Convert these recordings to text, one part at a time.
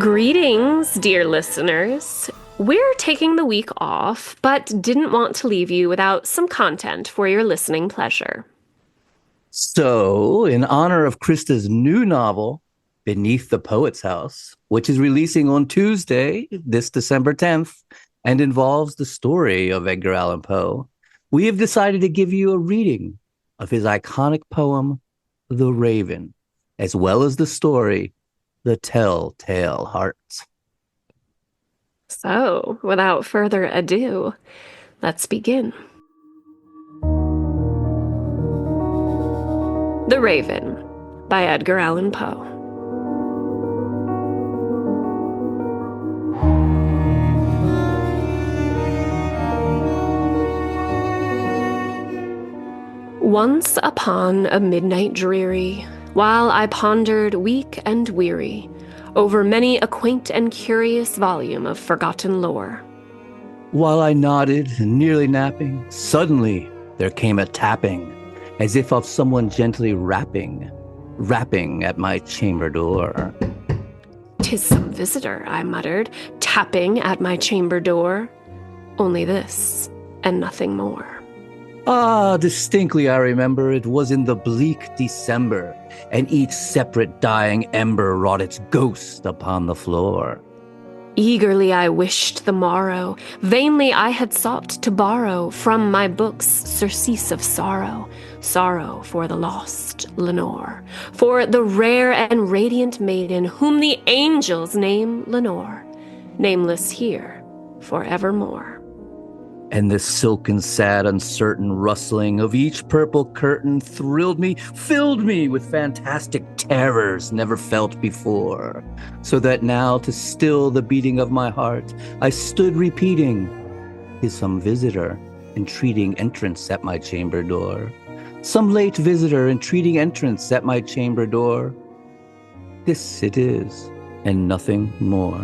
Greetings, dear listeners. We're taking the week off, but didn't want to leave you without some content for your listening pleasure. So, in honor of Christa's new novel, Beneath the Poet's House, which is releasing on Tuesday, this December 10th, and involves the story of Edgar Allan Poe, we have decided to give you a reading of his iconic poem, The Raven, as well as the story, The Telltale Heart. So, without further ado, let's begin. The Raven by Edgar Allan Poe. Once upon a midnight dreary, while I pondered weak and weary over many a quaint and curious volume of forgotten lore. While I nodded, nearly napping, suddenly there came a tapping, as if of someone gently rapping at my chamber door. "'Tis some visitor," I muttered, tapping at my chamber door. Only this, and nothing more. Distinctly I remember it was in the bleak December, and each separate dying ember wrought its ghost upon the floor. Eagerly I wished the morrow, vainly I had sought to borrow from my books surcease of sorrow, sorrow for the lost Lenore, for the rare and radiant maiden whom the angels name Lenore, nameless here forevermore. And the silken, sad, uncertain rustling of each purple curtain thrilled me, filled me with fantastic terrors never felt before, so that now to still the beating of my heart, I stood repeating, "Is some visitor entreating entrance at my chamber door? Some late visitor entreating entrance at my chamber door? This it is, and nothing more."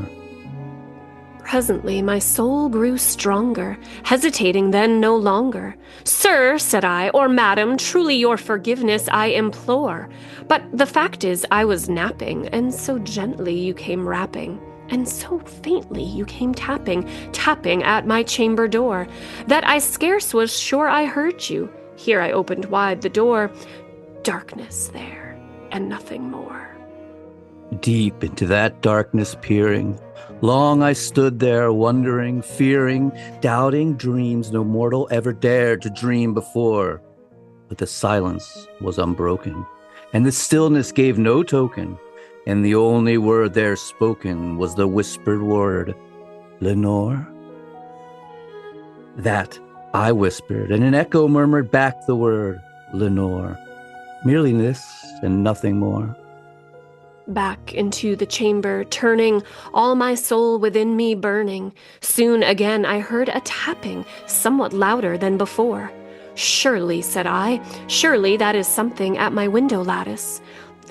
Presently my soul grew stronger, hesitating then no longer. "Sir," said I, "or madam, truly your forgiveness I implore. But the fact is I was napping, and so gently you came rapping, and so faintly you came tapping at my chamber door, that I scarce was sure I heard you. Here I opened wide the door. Darkness there, and nothing more." Deep into that darkness peering, long I stood there wondering, fearing, doubting dreams no mortal ever dared to dream before. But the silence was unbroken, and the stillness gave no token, and the only word there spoken was the whispered word, "Lenore?" That I whispered, and an echo murmured back the word, "Lenore." Merely this and nothing more. Back into the chamber turning, all my soul within me burning, soon again I heard a tapping, somewhat louder than before. "Surely," said I, "surely that is something at my window lattice.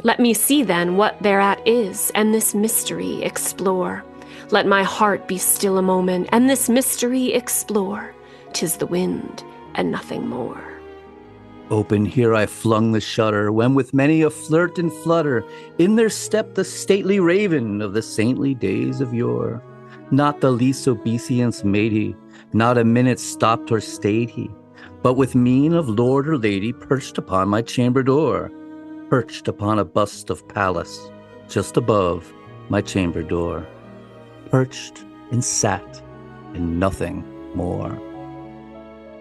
Let me see then what thereat is, and this mystery explore. Let my heart be still a moment, and this mystery explore. 'Tis the wind, and nothing more." Open here I flung the shutter, when with many a flirt and flutter, in there stepped the stately raven of the saintly days of yore. Not the least obeisance made he, not a minute stopped or stayed he, but with mien of lord or lady perched upon my chamber door, perched upon a bust of Pallas, just above my chamber door, perched and sat, and nothing more.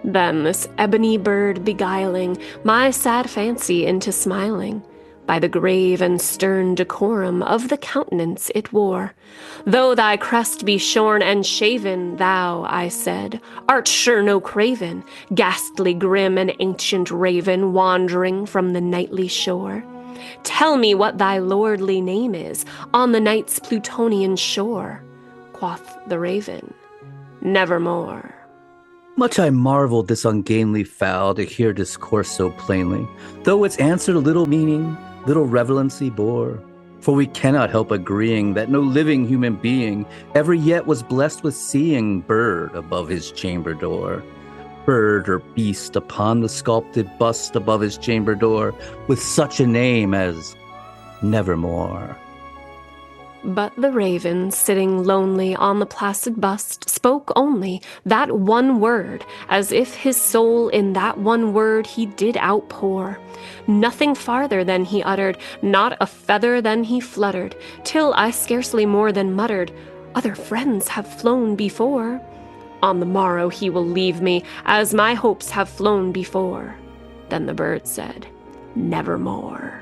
Then this ebony bird beguiling my sad fancy into smiling, by the grave and stern decorum of the countenance it wore. "Though thy crest be shorn and shaven, thou," I said, "art sure no craven, ghastly grim and ancient raven wandering from the nightly shore. Tell me what thy lordly name is on the night's Plutonian shore." Quoth the raven, "Nevermore." Much I marveled this ungainly fowl to hear discourse so plainly, though its answer little meaning, little relevancy bore. For we cannot help agreeing that no living human being ever yet was blessed with seeing bird above his chamber door, bird or beast upon the sculpted bust above his chamber door, with such a name as Nevermore. But the raven, sitting lonely on the placid bust, spoke only that one word, as if his soul in that one word he did outpour. Nothing farther than he uttered, not a feather than he fluttered, till I scarcely more than muttered, "Other friends have flown before. On the morrow he will leave me, as my hopes have flown before." Then the bird said, "Nevermore."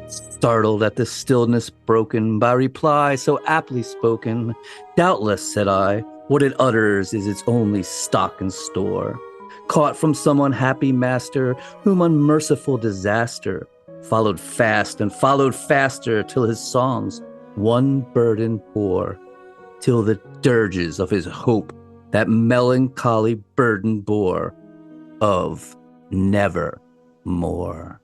Startled at the stillness broken by reply so aptly spoken, "Doubtless," said I, "what it utters is its only stock and store, caught from some unhappy master, whom unmerciful disaster followed fast and followed faster, till his songs one burden bore, till the dirges of his hope that melancholy burden bore, of never more."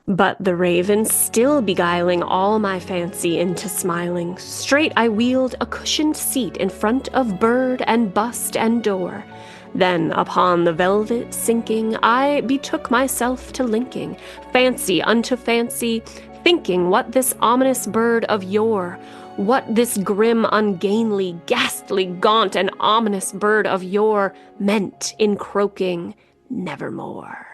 But the raven, still beguiling all my fancy into smiling, straight I wheeled a cushioned seat in front of bird and bust and door. Then upon the velvet sinking, I betook myself to linking fancy unto fancy, thinking what this ominous bird of yore, what this grim, ungainly, ghastly, gaunt, and ominous bird of yore meant in croaking "Nevermore."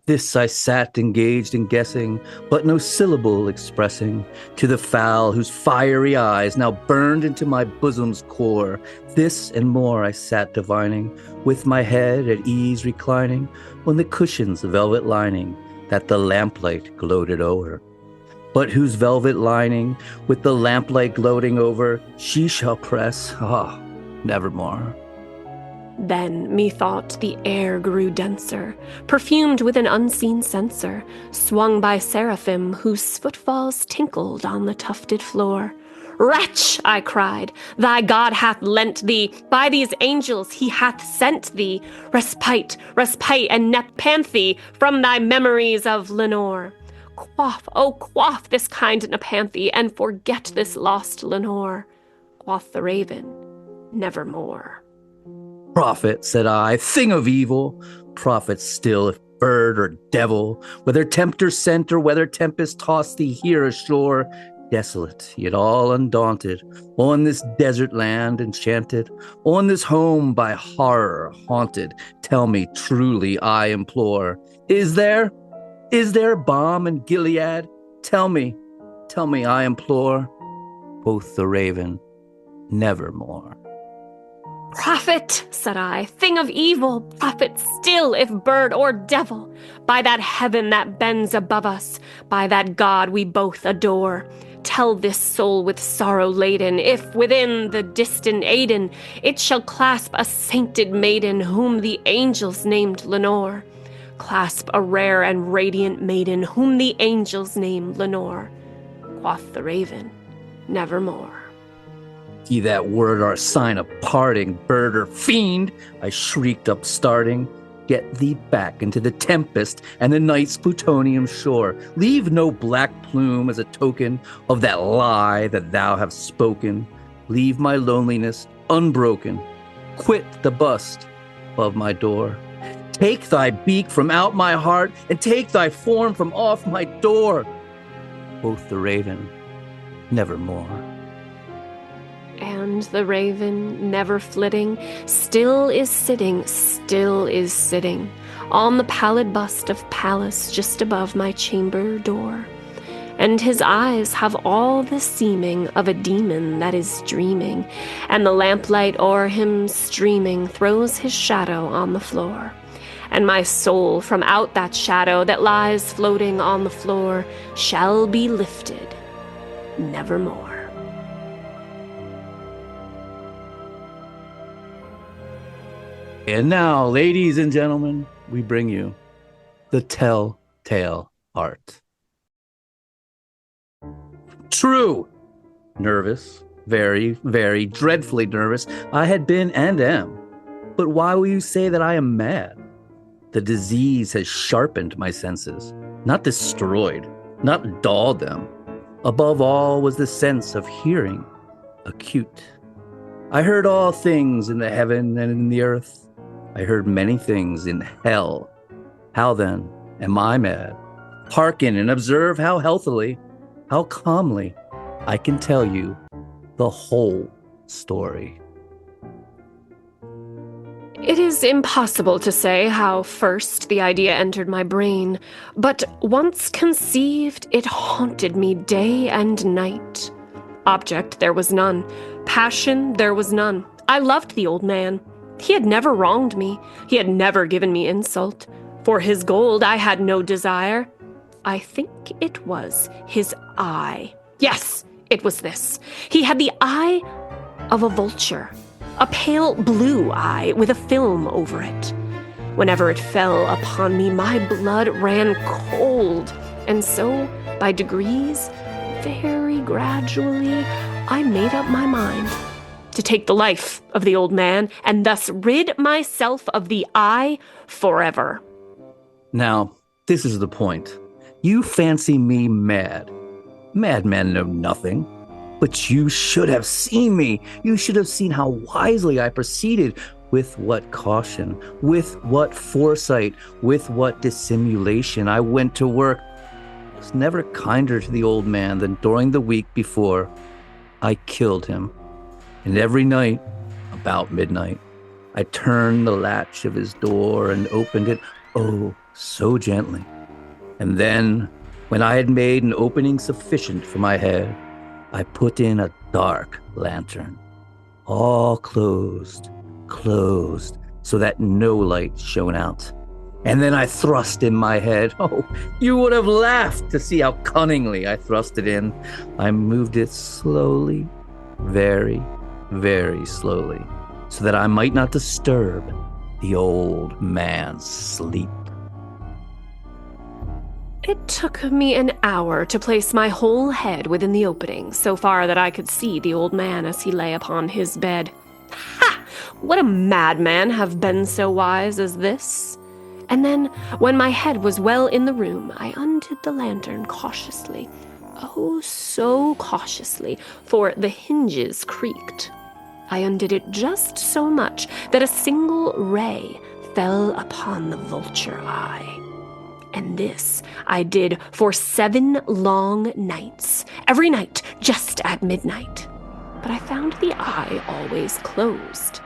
This I sat engaged in guessing, but no syllable expressing, to the fowl whose fiery eyes now burned into my bosom's core. This and more I sat divining, with my head at ease reclining on the cushion's velvet lining that the lamplight gloated o'er. But whose velvet lining, with the lamplight gloating over, she shall press, nevermore. Then, methought, the air grew denser, perfumed with an unseen censer, swung by seraphim whose footfalls tinkled on the tufted floor. "Wretch!" I cried, "thy God hath lent thee, by these angels he hath sent thee, respite, respite, and nepenthe from thy memories of Lenore. Quaff, oh quaff this kind nepenthe, and forget this lost Lenore." Quoth the raven, "Nevermore." "Prophet," said I, "thing of evil, prophet still, if bird or devil, whether tempter sent or whether tempest tossed thee here ashore, desolate, yet all undaunted, on this desert land enchanted, on this home by horror haunted, tell me truly, I implore, is there balm in Gilead? Tell me, I implore." Quoth the raven, "Nevermore." "Prophet," said I, "thing of evil, prophet still, if bird or devil, by that heaven that bends above us, by that God we both adore, tell this soul with sorrow laden, if within the distant Aidenn it shall clasp a sainted maiden whom the angels named Lenore. Clasp a rare and radiant maiden whom the angels named Lenore." Quoth the raven, "Nevermore." "Be that word our sign of parting, bird or fiend," I shrieked upstarting. "Get thee back into the tempest and the night's plutonium shore. Leave no black plume as a token of that lie that thou hast spoken. Leave my loneliness unbroken. Quit the bust above my door. Take thy beak from out my heart, and take thy form from off my door." Quoth the raven, "Nevermore." And the raven, never flitting, still is sitting on the pallid bust of Pallas just above my chamber door. And his eyes have all the seeming of a demon that is dreaming, and the lamplight o'er him streaming throws his shadow on the floor. And my soul from out that shadow that lies floating on the floor shall be lifted nevermore. And now, ladies and gentlemen, we bring you the telltale heart. True. Nervous, very, very dreadfully nervous, I had been and am. But why will you say that I am mad? The disease has sharpened my senses, not destroyed, not dulled them. Above all was the sense of hearing, acute. I heard all things in the heaven and in the earth. I heard many things in hell. How then am I mad? Hearken and observe how healthily, how calmly, I can tell you the whole story. It is impossible to say how first the idea entered my brain, but once conceived, it haunted me day and night. Object there was none. Passion there was none. I loved the old man. He had never wronged me. He had never given me insult. For his gold I had no desire. I think it was his eye. Yes, it was this. He had the eye of a vulture. A pale blue eye with a film over it. Whenever it fell upon me, my blood ran cold, and so, by degrees, very gradually, I made up my mind to take the life of the old man and thus rid myself of the eye forever. Now, this is the point. You fancy me mad. Madmen know nothing. But you should have seen me. You should have seen how wisely I proceeded, with what caution, with what foresight, with what dissimulation I went to work. I was never kinder to the old man than during the week before I killed him. And every night, about midnight, I turned the latch of his door and opened it, oh, so gently. And then, when I had made an opening sufficient for my head, I put in a dark lantern, all closed, so that no light shone out. And then I thrust in my head. Oh, you would have laughed to see how cunningly I thrust it in. I moved it slowly, very, very slowly, so that I might not disturb the old man's sleep. It took me an hour to place my whole head within the opening, so far that I could see the old man as he lay upon his bed. Ha! Would a madman have been so wise as this? And then, when my head was well in the room, I undid the lantern cautiously. Oh, so cautiously, for the hinges creaked. I undid it just so much that a single ray fell upon the vulture eye. And this I did for 7 long nights, every night just at midnight. But I found the eye always closed,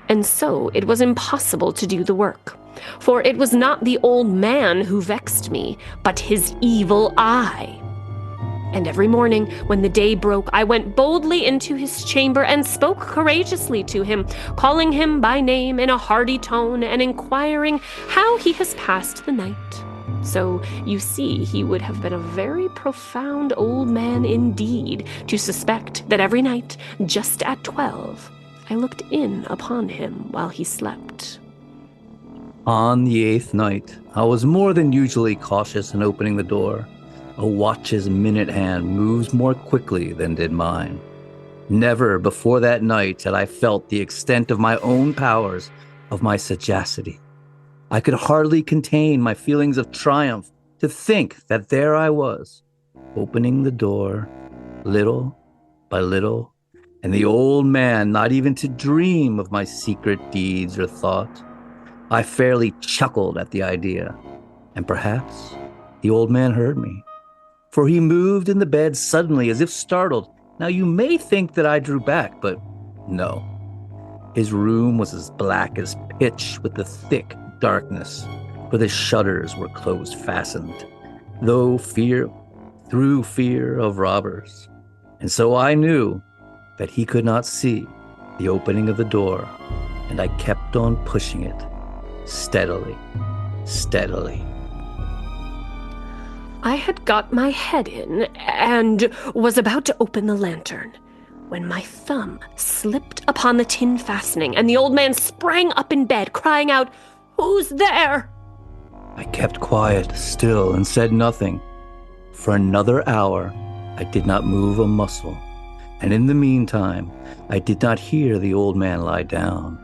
and so it was impossible to do the work. For it was not the old man who vexed me, but his evil eye. And every morning, when the day broke, I went boldly into his chamber and spoke courageously to him, calling him by name in a hearty tone and inquiring how he has passed the night. So, you see, he would have been a very profound old man indeed to suspect that every night, just at 12, I looked in upon him while he slept. On the 8th night, I was more than usually cautious in opening the door. A watch's minute hand moves more quickly than did mine. Never before that night had I felt the extent of my own powers, of my sagacity. I could hardly contain my feelings of triumph to think that there I was, opening the door, little by little, and the old man not even to dream of my secret deeds or thought. I fairly chuckled at the idea, and perhaps the old man heard me, for he moved in the bed suddenly as if startled. Now you may think that I drew back, but no. His room was as black as pitch with the thick darkness, for the shutters were closed fastened, through fear of robbers. And so I knew that he could not see the opening of the door, and I kept on pushing it, steadily. I had got my head in and was about to open the lantern when my thumb slipped upon the tin fastening, and the old man sprang up in bed, crying out, "Who's there?" I kept quiet still and said nothing. For another hour, I did not move a muscle, and in the meantime, I did not hear the old man lie down.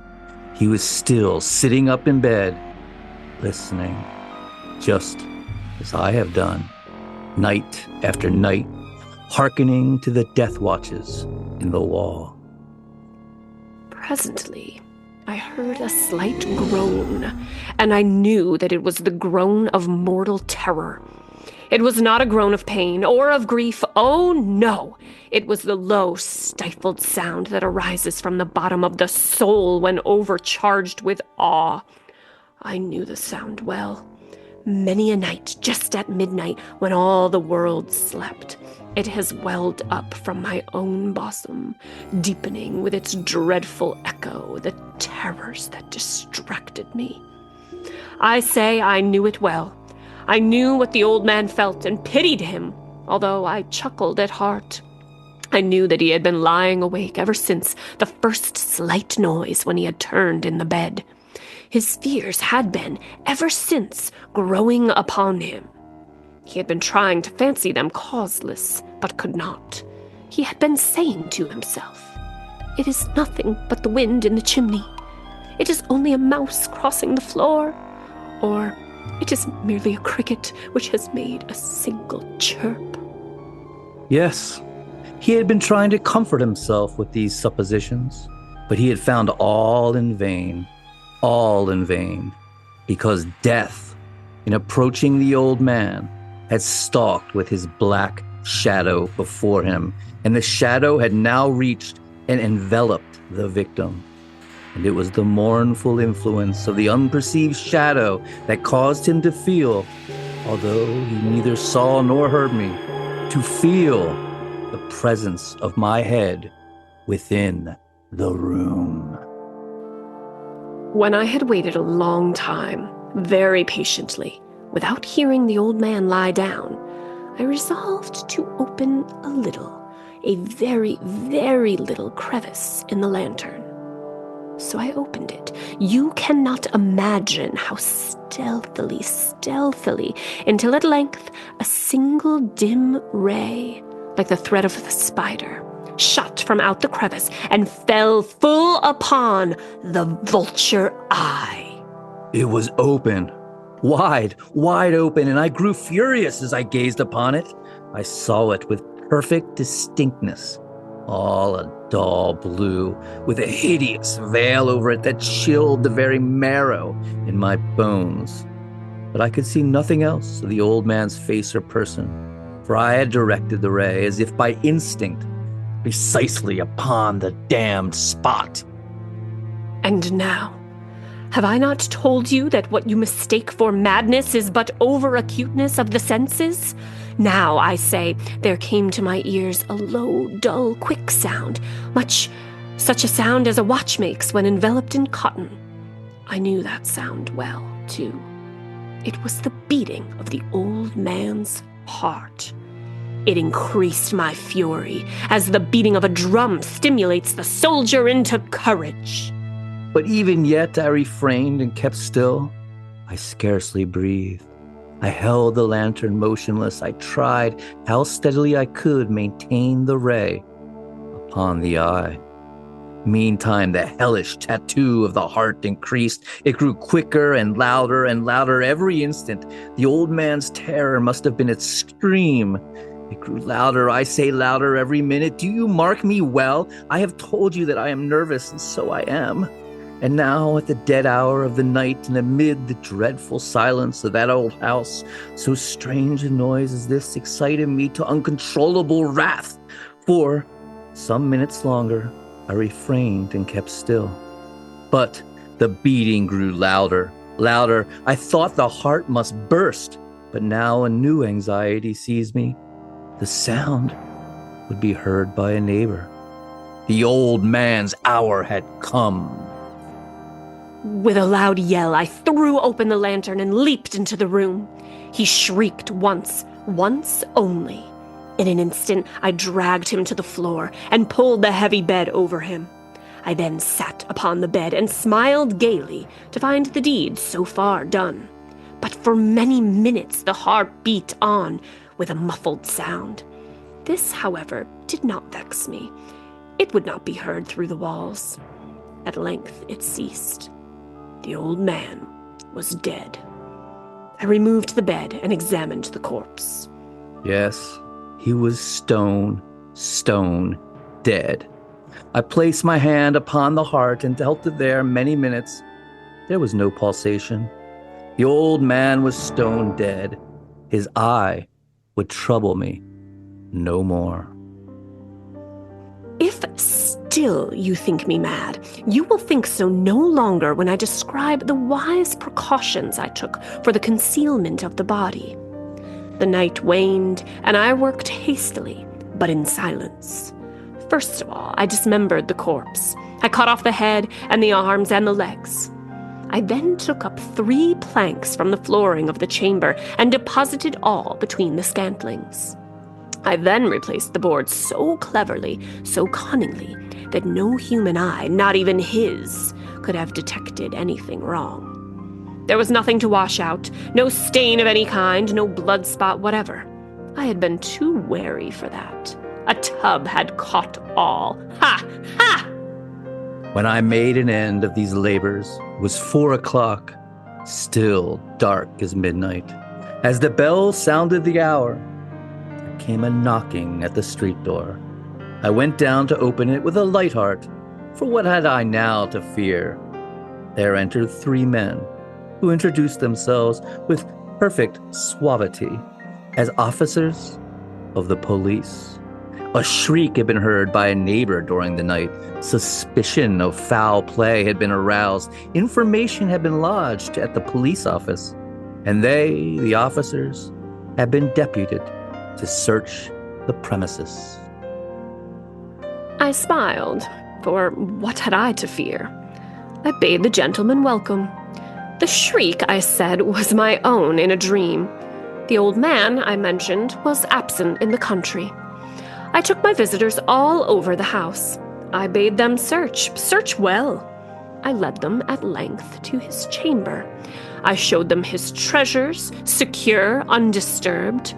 He was still sitting up in bed, listening, just as I have done, night after night, hearkening to the death watches in the wall. Presently, I heard a slight groan, and I knew that it was the groan of mortal terror. It was not a groan of pain or of grief. Oh, no. It was the low, stifled sound that arises from the bottom of the soul when overcharged with awe. I knew the sound well. Many a night, just at midnight, when all the world slept, it has welled up from my own bosom, deepening with its dreadful echo the terrors that distracted me. I say I knew it well. I knew what the old man felt and pitied him, although I chuckled at heart. I knew that he had been lying awake ever since the first slight noise when he had turned in the bed. His fears had been, ever since, growing upon him. He had been trying to fancy them causeless, but could not. He had been saying to himself, "It is nothing but the wind in the chimney. It is only a mouse crossing the floor. Or, it is merely a cricket which has made a single chirp." Yes, he had been trying to comfort himself with these suppositions, but he had found all in vain, because death, in approaching the old man, had stalked with his black shadow before him, and the shadow had now reached and enveloped the victim. And it was the mournful influence of the unperceived shadow that caused him to feel, although he neither saw nor heard me, to feel the presence of my head within the room. When I had waited a long time, very patiently, without hearing the old man lie down, I resolved to open a very, very little crevice in the lantern. So I opened it. You cannot imagine how stealthily, until at length a single dim ray, like the thread of the spider, shot from out the crevice and fell full upon the vulture eye. It was open, wide open, and I grew furious as I gazed upon it. I saw it with perfect distinctness, all a dull blue, with a hideous veil over it that chilled the very marrow in my bones. But I could see nothing else of the old man's face or person, for I had directed the ray, as if by instinct, precisely upon the damned spot. And now, have I not told you that what you mistake for madness is but over-acuteness of the senses? Now, I say, there came to my ears a low, dull, quick sound, much such a sound as a watch makes when enveloped in cotton. I knew that sound well, too. It was the beating of the old man's heart. It increased my fury, as the beating of a drum stimulates the soldier into courage. But even yet I refrained and kept still. I scarcely breathed. I held the lantern motionless. I tried how steadily I could maintain the ray upon the eye. Meantime, the hellish tattoo of the heart increased. It grew quicker and louder every instant. The old man's terror must have been its scream. It grew louder, I say louder every minute. Do you mark me well? I have told you that I am nervous, and so I am. And now, at the dead hour of the night, and amid the dreadful silence of that old house, so strange a noise as this excited me to uncontrollable wrath. For some minutes longer, I refrained and kept still. But the beating grew louder. I thought the heart must burst. But now a new anxiety seized me. The sound would be heard by a neighbor. The old man's hour had come. With a loud yell, I threw open the lantern and leaped into the room. He shrieked once only. In an instant, I dragged him to the floor and pulled the heavy bed over him. I then sat upon the bed and smiled gaily to find the deed so far done. But for many minutes the heart beat on with a muffled sound. This, however, did not vex me. It would not be heard through the walls. At length it ceased. The old man was dead. I removed the bed and examined the corpse. Yes, he was stone dead. I placed my hand upon the heart and held it there many minutes. There was no pulsation. The old man was stone dead. His eye would trouble me no more. If still you think me mad, you will think so no longer when I describe the wise precautions I took for the concealment of the body. The night waned, and I worked hastily, but in silence. First of all, I dismembered the corpse. I cut off the head and the arms and the legs. I then took up 3 planks from the flooring of the chamber and deposited all between the scantlings. I then replaced the boards so cleverly, so cunningly, that no human eye, not even his, could have detected anything wrong. There was nothing to wash out, no stain of any kind, no blood spot whatever. I had been too wary for that. A tub had caught all. Ha! Ha! When I made an end of these labors, it was 4 o'clock, still dark as midnight. As the bell sounded the hour, came a knocking at the street door. I went down to open it with a light heart, for what had I now to fear? There entered 3 men, who introduced themselves with perfect suavity as officers of the police. A shriek had been heard by a neighbor during the night. Suspicion of foul play had been aroused. Information had been lodged at the police office, and they, the officers, had been deputed to search the premises. I smiled, for what had I to fear? I bade the gentleman welcome. The shriek, I said, was my own in a dream. The old man, I mentioned, was absent in the country. I took my visitors all over the house. I bade them search well. I led them at length to his chamber. I showed them his treasures, secure, undisturbed.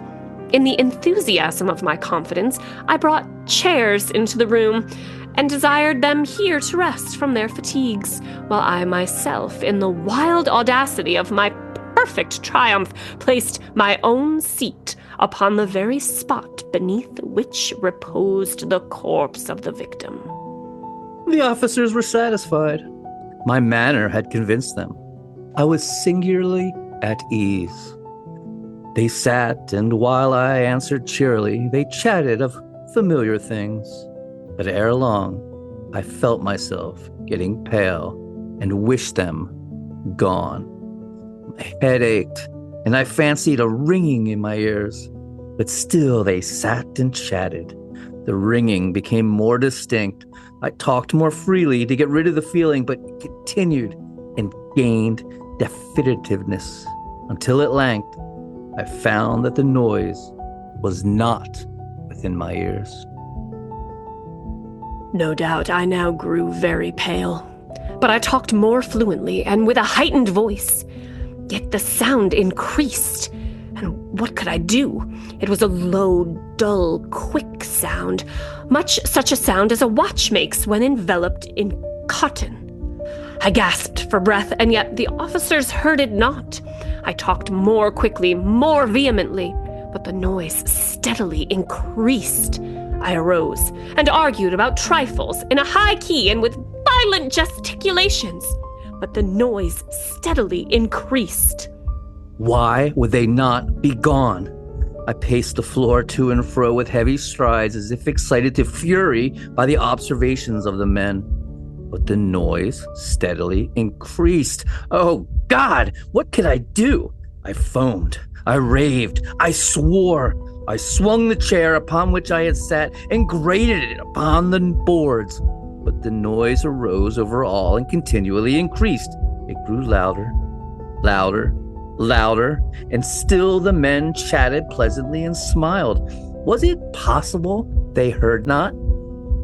In the enthusiasm of my confidence, I brought chairs into the room and desired them here to rest from their fatigues, while I myself, in the wild audacity of my perfect triumph, placed my own seat upon the very spot beneath which reposed the corpse of the victim. The officers were satisfied. My manner had convinced them. I was singularly at ease. They sat, and while I answered cheerily, they chatted of familiar things. But ere long, I felt myself getting pale and wished them gone. My head ached, and I fancied a ringing in my ears. But still they sat and chatted. The ringing became more distinct. I talked more freely to get rid of the feeling, but continued and gained definitiveness until at length I found that the noise was not within my ears. No doubt I now grew very pale, but I talked more fluently and with a heightened voice. Yet the sound increased, and what could I do? It was a low, dull, quick sound, much such a sound as a watch makes when enveloped in cotton. I gasped for breath, and yet the officers heard it not. I talked more quickly, more vehemently, but the noise steadily increased. I arose and argued about trifles in a high key and with violent gesticulations, but the noise steadily increased. Why would they not be gone? I paced the floor to and fro with heavy strides as if excited to fury by the observations of the men. But the noise steadily increased. Oh, God, what could I do? I foamed. I raved. I swore. I swung the chair upon which I had sat and grated it upon the boards. But the noise arose over all and continually increased. It grew louder, louder, louder, and still the men chatted pleasantly and smiled. Was it possible they heard not?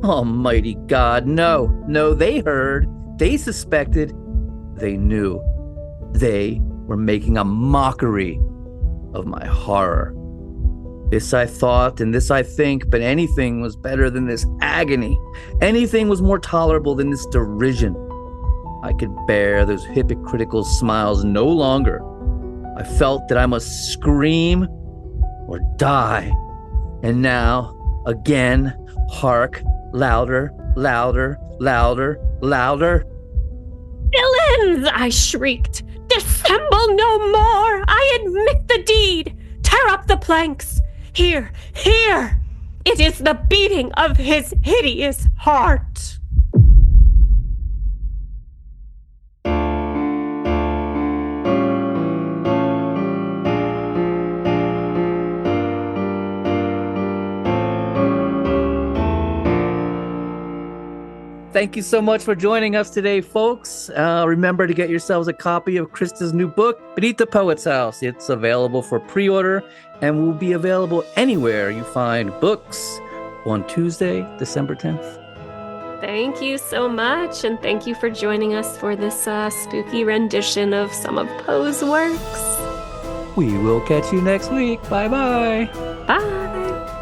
Almighty God, no, they heard, they suspected, they knew. They were making a mockery of my horror. This I thought, and this I think, but anything was better than this agony. Anything was more tolerable than this derision. I could bear those hypocritical smiles no longer. I felt that I must scream or die. And now, again, hark, louder, louder, louder, louder. "Villains!" I shrieked. "Dissemble no more! I admit the deed! Tear up the planks! Here, here! It is the beating of his hideous heart. Thank you so much for joining us today, folks. Remember to get yourselves a copy of Christa's new book, Beneath the Poet's House. It's available for pre-order and will be available anywhere you find books on Tuesday, December 10th. Thank you so much, and thank you for joining us for this spooky rendition of some of Poe's works. We will catch you next week. Bye-bye. Bye.